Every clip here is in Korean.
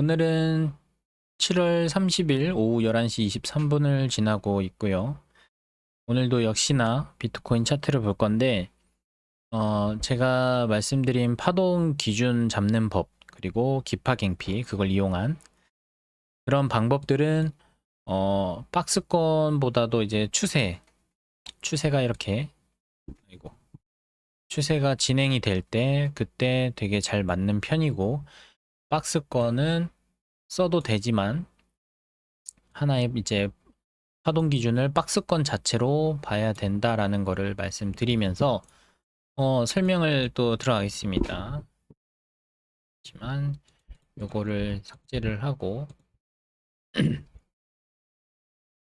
오늘은 7월 30일 오후 11시 23분을 지나고 있고요. 오늘도 역시나 비트코인 차트를 볼 건데, 제가 말씀드린 파동 기준 잡는 법, 그리고 기파갱피, 그걸 이용한 그런 방법들은, 박스권보다도 이제 추세가 이렇게, 아이고, 추세가 진행이 될 때, 그때 되게 잘 맞는 편이고, 박스권은 써도 되지만, 하나의 이제 파동 기준을 박스권 자체로 봐야 된다라는 거를 말씀드리면서 설명을 또 들어가겠습니다. 하지만 요거를 삭제를 하고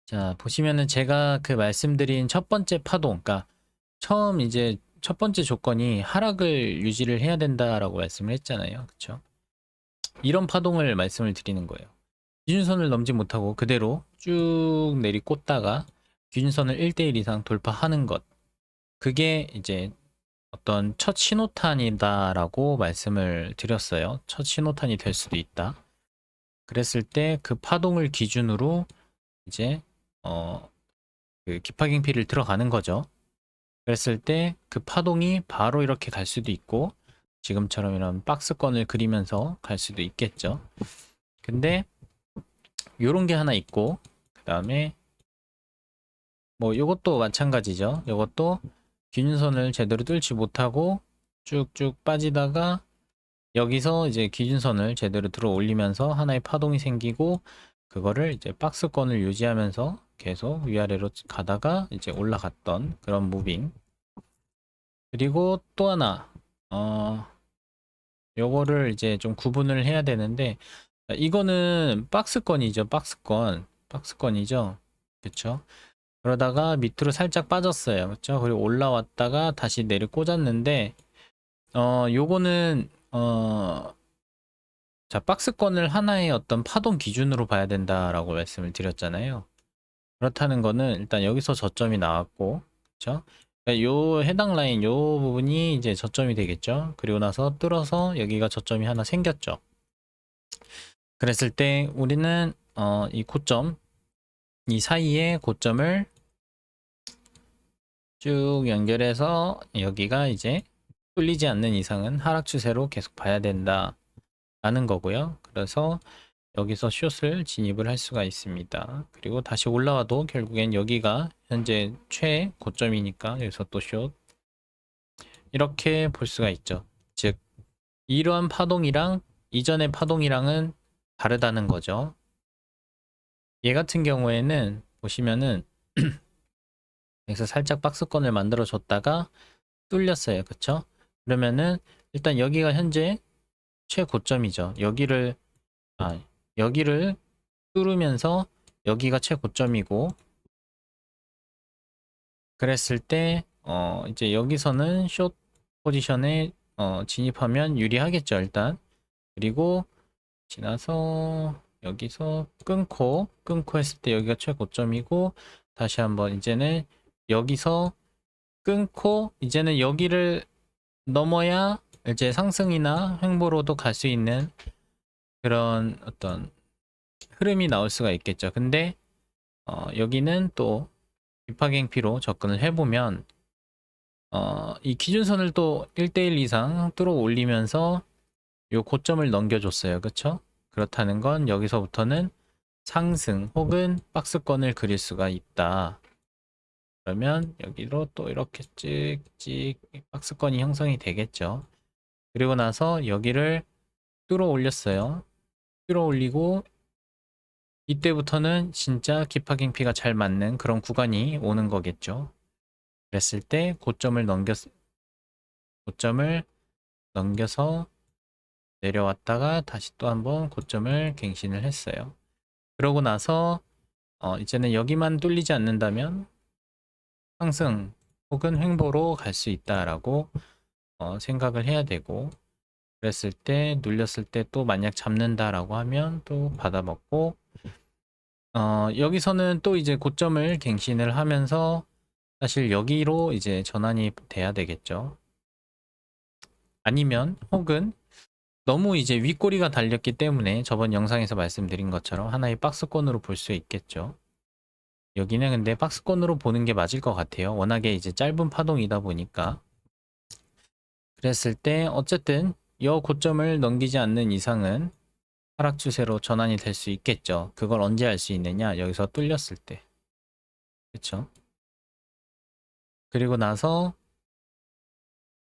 자 보시면은 제가 그 말씀드린 첫 번째 파동, 그러니까 처음 이제 첫 번째 조건이 하락을 유지를 해야 된다라고 말씀을 했잖아요. 그쵸? 이런 파동을 말씀을 드리는 거예요. 기준선을 넘지 못하고 그대로 쭉 내리꽂다가 기준선을 1대1 이상 돌파하는 것, 그게 이제 어떤 첫 신호탄이다라고 말씀을 드렸어요. 첫 신호탄이 될 수도 있다. 그랬을 때 그 파동을 기준으로 이제 그 기파갱피를 들어가는 거죠. 그랬을 때 그 파동이 바로 이렇게 갈 수도 있고 지금처럼 이런 박스권을 그리면서 갈 수도 있겠죠. 근데 요런 게 하나 있고 그 다음에 뭐 요것도 마찬가지죠. 요것도 기준선을 제대로 뚫지 못하고 쭉쭉 빠지다가 여기서 이제 기준선을 제대로 들어 올리면서 하나의 파동이 생기고 그거를 이제 박스권을 유지하면서 계속 위아래로 가다가 이제 올라갔던 그런 무빙. 그리고 또 하나 요거를 이제 좀 구분을 해야 되는데, 이거는 박스권이죠. 박스권이죠. 그쵸? 그러다가 밑으로 살짝 빠졌어요. 그쵸? 그리고 올라왔다가 다시 내려 꽂았는데 요거는 자, 박스권을 하나의 어떤 파동 기준으로 봐야 된다라고 말씀을 드렸잖아요. 그렇다는 거는 일단 여기서 저점이 나왔고, 그쵸? 그러니까 요 해당 라인 요 부분이 이제 저점이 되겠죠. 그리고 나서 뚫어서 여기가 저점이 하나 생겼죠. 그랬을 때 우리는 이 고점, 이 사이에 고점을 쭉 연결해서 여기가 이제 뚫리지 않는 이상은 하락 추세로 계속 봐야 된다라는 거고요. 그래서 여기서 숏을 진입을 할 수가 있습니다. 그리고 다시 올라와도 결국엔 여기가 현재 최고점이니까 여기서 또 숏, 이렇게 볼 수가 있죠. 즉 이러한 파동이랑 이전의 파동이랑은 다르다는 거죠. 얘 같은 경우에는 보시면은 여기서 살짝 박스권을 만들어 줬다가 뚫렸어요. 그쵸? 그러면은 일단 여기가 현재 최고점이죠. 여기를 뚫으면서 여기가 최고점이고, 그랬을 때 이제 여기서는 숏 포지션에 진입하면 유리하겠죠. 일단 그리고 지나서 여기서 끊고 했을 때 여기가 최고점이고, 다시 한번 이제는 여기서 끊고 이제는 여기를 넘어야 이제 상승이나 횡보로도 갈 수 있는 그런 어떤 흐름이 나올 수가 있겠죠. 근데 여기는 또 비파갱피로 접근을 해보면 이 기준선을 또 1대1 이상 뚫어 올리면서 요 고점을 넘겨줬어요. 그쵸? 그렇다는 건 여기서부터는 상승 혹은 박스권을 그릴 수가 있다. 그러면 여기로 또 이렇게 찍찍 박스권이 형성이 되겠죠. 그리고 나서 여기를 뚫어 올렸어요. 뚫어 올리고 이때부터는 진짜 기파갱피가 잘 맞는 그런 구간이 오는 거겠죠. 그랬을 때 고점을 넘겨서 내려왔다가 다시 또 한번 고점을 갱신을 했어요. 그러고 나서 이제는 여기만 뚫리지 않는다면 상승 혹은 횡보로 갈 수 있다라고 생각을 해야 되고, 그랬을 때 눌렸을 때 또 만약 잡는다라고 하면 또 받아먹고, 여기서는 또 이제 고점을 갱신을 하면서 사실 여기로 이제 전환이 돼야 되겠죠. 아니면 혹은 너무 이제 윗꼬리가 달렸기 때문에 저번 영상에서 말씀드린 것처럼 하나의 박스권으로 볼 수 있겠죠. 여기는 근데 박스권으로 보는 게 맞을 것 같아요. 워낙에 이제 짧은 파동이다 보니까. 그랬을 때 어쨌든 이 고점을 넘기지 않는 이상은 하락 추세로 전환이 될 수 있겠죠. 그걸 언제 알 수 있느냐? 여기서 뚫렸을 때. 그렇죠? 그리고 나서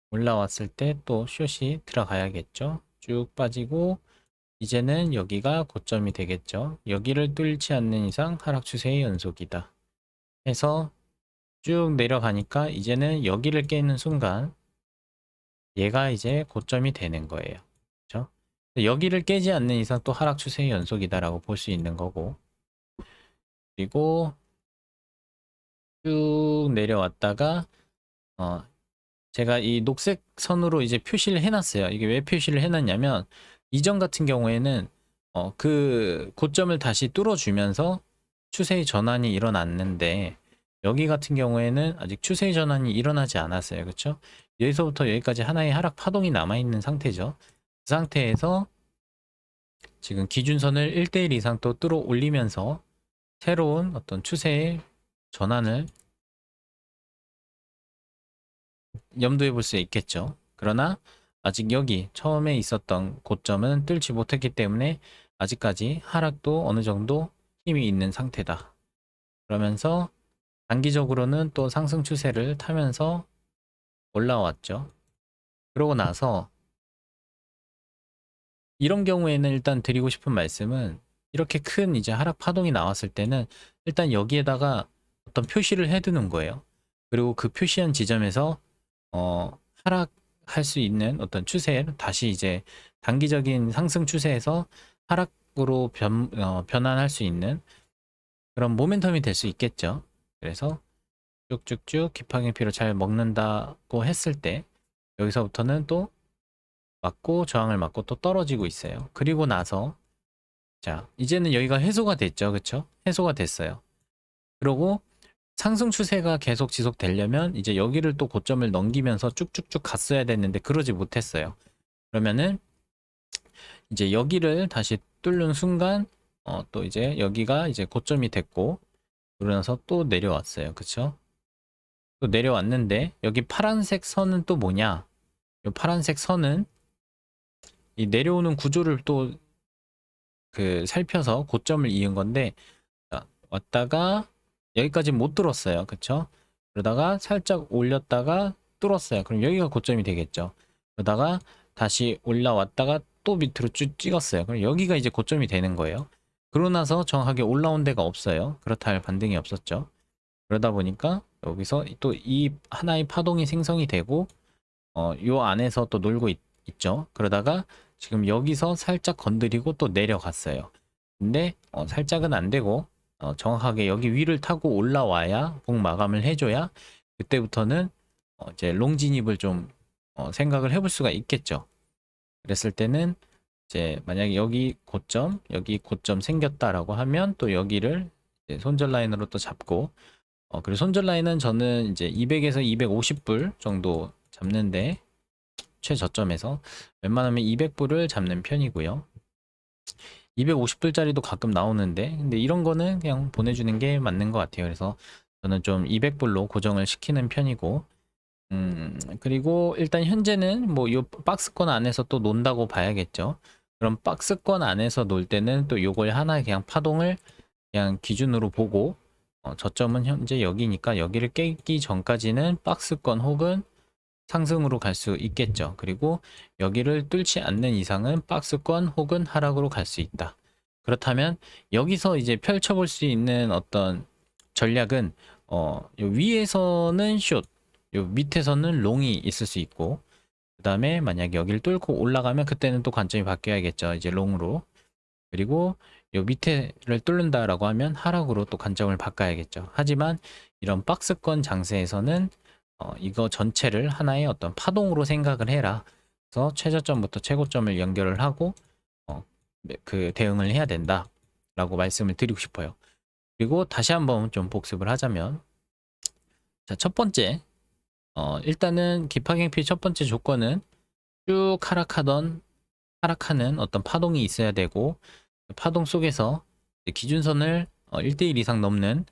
올라왔을 때 또 숏이 들어가야겠죠. 쭉 빠지고 이제는 여기가 고점이 되겠죠. 여기를 뚫지 않는 이상 하락 추세의 연속이다. 해서 쭉 내려가니까 이제는 여기를 깨는 순간 얘가 이제 고점이 되는 거예요. 그렇죠? 여기를 깨지 않는 이상 또 하락 추세의 연속이다라고 볼 수 있는 거고, 그리고 쭉 내려왔다가 제가 이 녹색 선으로 이제 표시를 해놨어요. 이게 왜 표시를 해놨냐면 이전 같은 경우에는 그 고점을 다시 뚫어주면서 추세의 전환이 일어났는데 여기 같은 경우에는 아직 추세의 전환이 일어나지 않았어요. 그렇죠? 여기서부터 여기까지 하나의 하락 파동이 남아있는 상태죠. 그 상태에서 지금 기준선을 1대1 이상 또 뚫어 올리면서 새로운 어떤 추세의 전환을 염두에 볼 수 있겠죠. 그러나 아직 여기 처음에 있었던 고점은 뚫지 못했기 때문에 아직까지 하락도 어느 정도 힘이 있는 상태다. 그러면서 단기적으로는 또 상승 추세를 타면서 올라왔죠. 그러고 나서 이런 경우에는 일단 드리고 싶은 말씀은 이렇게 큰 이제 하락 파동이 나왔을 때는 일단 여기에다가 어떤 표시를 해두는 거예요. 그리고 그 표시한 지점에서 하락할 수 있는 어떤 추세를 다시 이제 단기적인 상승 추세에서 하락으로 변환할 수 있는 그런 모멘텀이 될 수 있겠죠. 그래서 쭉쭉쭉 기파경피로 잘 먹는다고 했을 때 여기서부터는 또 맞고 저항을 맞고 또 떨어지고 있어요. 그리고 나서 자 이제는 여기가 해소가 됐죠. 그쵸? 해소가 됐어요. 그리고 상승 추세가 계속 지속되려면 이제 여기를 또 고점을 넘기면서 쭉쭉쭉 갔어야 됐는데 그러지 못했어요. 그러면은 이제 여기를 다시 뚫는 순간 또 이제 여기가 이제 고점이 됐고 그러면서 또 내려왔어요. 그쵸? 또 내려왔는데 여기 파란색 선은 또 뭐냐? 이 파란색 선은 이 내려오는 구조를 또 그 살펴서 고점을 이은 건데 자, 왔다가 여기까지 못 뚫었어요. 그쵸? 그러다가 살짝 올렸다가 뚫었어요. 그럼 여기가 고점이 되겠죠. 그러다가 다시 올라왔다가 또 밑으로 쭉 찍었어요. 그럼 여기가 이제 고점이 되는 거예요. 그러고 나서 정확하게 올라온 데가 없어요. 그렇다 할 반등이 없었죠. 그러다 보니까 여기서 또 이 하나의 파동이 생성이 되고 요 안에서 또 놀고 있죠. 그러다가 지금 여기서 살짝 건드리고 또 내려갔어요. 근데 살짝은 안 되고 정확하게 여기 위를 타고 올라와야 복 마감을 해줘야 그때부터는 이제 롱 진입을 좀 생각을 해볼 수가 있겠죠. 그랬을 때는 이제 만약에 여기 고점 생겼다라고 하면 또 여기를 이제 손절 라인으로 또 잡고 그리고 손절 라인은 저는 이제 200에서 250불 정도 잡는데 최저점에서 웬만하면 200불을 잡는 편이고요. 250불짜리도 가끔 나오는데 근데 이런 거는 그냥 보내주는 게 맞는 것 같아요. 그래서 저는 좀 200불로 고정을 시키는 편이고 그리고 일단 현재는 뭐 요 박스권 안에서 또 논다고 봐야겠죠. 그럼 박스권 안에서 놀 때는 또 요걸 하나 그냥 파동을 그냥 기준으로 보고 저점은 현재 여기니까 여기를 깨기 전까지는 박스권 혹은 상승으로 갈 수 있겠죠. 그리고 여기를 뚫지 않는 이상은 박스권 혹은 하락으로 갈 수 있다. 그렇다면 여기서 이제 펼쳐볼 수 있는 어떤 전략은 요 위에서는 숏, 요 밑에서는 롱이 있을 수 있고 그 다음에 만약에 여기를 뚫고 올라가면 그때는 또 관점이 바뀌어야겠죠. 이제 롱으로. 그리고 요 밑에를 뚫는다라고 하면 하락으로 또 관점을 바꿔야겠죠. 하지만 이런 박스권 장세에서는 이거 전체를 하나의 어떤 파동으로 생각을 해라. 그래서 최저점부터 최고점을 연결을 하고 그 대응을 해야 된다라고 말씀을 드리고 싶어요. 그리고 다시 한번 좀 복습을 하자면 자, 첫 번째 일단은 기파갱피 첫 번째 조건은 쭉 하락하던 하락하는 어떤 파동이 있어야 되고 그 파동 속에서 이제 기준선을 1대1 이상 넘는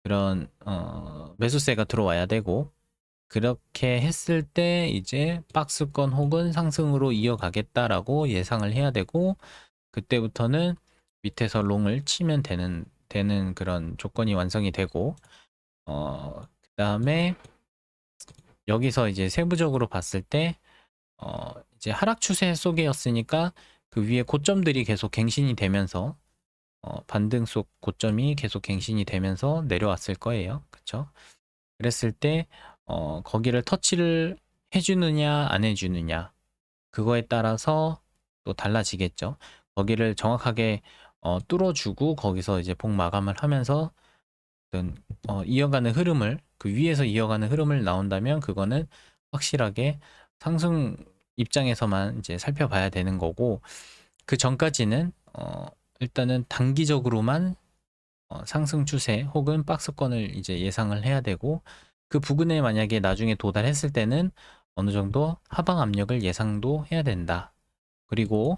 그런 매수세가 들어와야 되고 그렇게 했을 때 이제 박스권 혹은 상승으로 이어가겠다라고 예상을 해야 되고 그때부터는 밑에서 롱을 치면 되는 그런 조건이 완성이 되고 그다음에 여기서 이제 세부적으로 봤을 때 이제 하락 추세 속이었으니까 그 위에 고점들이 계속 갱신이 되면서 반등 속 고점이 계속 갱신이 되면서 내려왔을 거예요. 그쵸? 그랬을 때 거기를 터치를 해주느냐 안 해주느냐 그거에 따라서 또 달라지겠죠. 거기를 정확하게 뚫어주고 거기서 이제 복 마감을 하면서 어떤 이어가는 흐름을 그 위에서 이어가는 흐름을 나온다면 그거는 확실하게 상승 입장에서만 이제 살펴봐야 되는 거고 그 전까지는 일단은 단기적으로만 상승 추세 혹은 박스권을 이제 예상을 해야 되고 그 부근에 만약에 나중에 도달했을 때는 어느 정도 하방 압력을 예상도 해야 된다. 그리고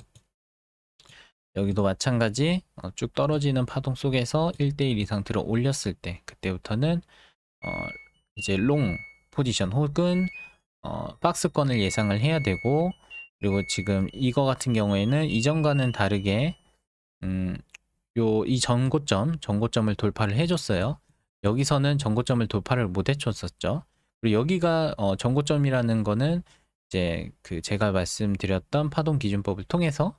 여기도 마찬가지 쭉 떨어지는 파동 속에서 1대1 이상 들어 올렸을 때 그때부터는 이제 롱 포지션 혹은 박스권을 예상을 해야 되고 그리고 지금 이거 같은 경우에는 이전과는 다르게 이 전고점을 돌파를 해줬어요. 여기서는 전고점을 돌파를 못 해줬었죠. 그리고 여기가 전고점이라는 거는 이제 그 제가 말씀드렸던 파동 기준법을 통해서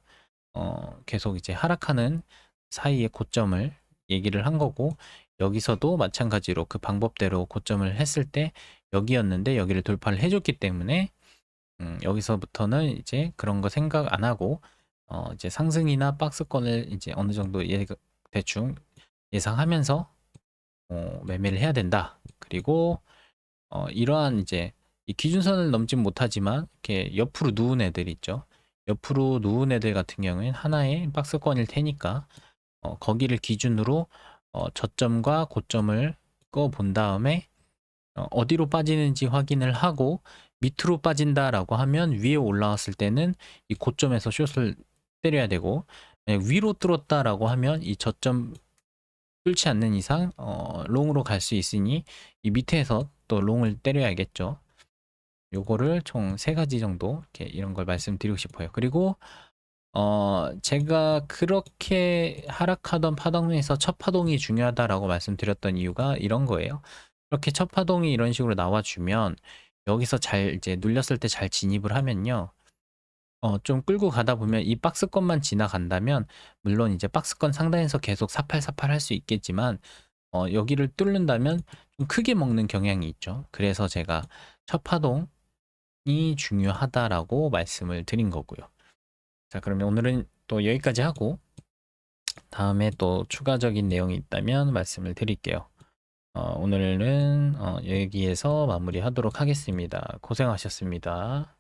계속 이제 하락하는 사이의 고점을 얘기를 한 거고 여기서도 마찬가지로 그 방법대로 고점을 했을 때 여기였는데 여기를 돌파를 해줬기 때문에 여기서부터는 이제 그런 거 생각 안 하고 이제 상승이나 박스권을 이제 어느 정도 대충 예상하면서 매매를 해야 된다. 그리고 이러한 이제 이 기준선을 넘진 못하지만 이렇게 옆으로 누운 애들 있죠. 옆으로 누운 애들 같은 경우에는 하나의 박스권일 테니까 거기를 기준으로 저점과 고점을 꺼 본 다음에 어디로 빠지는지 확인을 하고 밑으로 빠진다라고 하면 위에 올라왔을 때는 이 고점에서 숏을 때려야 되고 위로 뚫었다라고 하면 이 저점 뚫지 않는 이상 롱으로 갈 수 있으니 이 밑에서 또 롱을 때려야겠죠. 요거를 총 3가지 정도 이렇게 이런 걸 말씀드리고 싶어요. 그리고 제가 그렇게 하락하던 파동에서 첫 파동이 중요하다라고 말씀드렸던 이유가 이런 거예요. 이렇게 첫 파동이 이런 식으로 나와주면 여기서 잘 이제 눌렸을 때 잘 진입을 하면요. 좀 끌고 가다 보면 이 박스권만 지나간다면 물론 이제 박스권 상단에서 계속 사팔사팔 할 수 있겠지만 여기를 뚫는다면 좀 크게 먹는 경향이 있죠. 그래서 제가 첫 파동이 중요하다라고 말씀을 드린 거고요. 자, 그러면 오늘은 또 여기까지 하고 다음에 또 추가적인 내용이 있다면 말씀을 드릴게요. 오늘은 여기에서 마무리하도록 하겠습니다. 고생하셨습니다.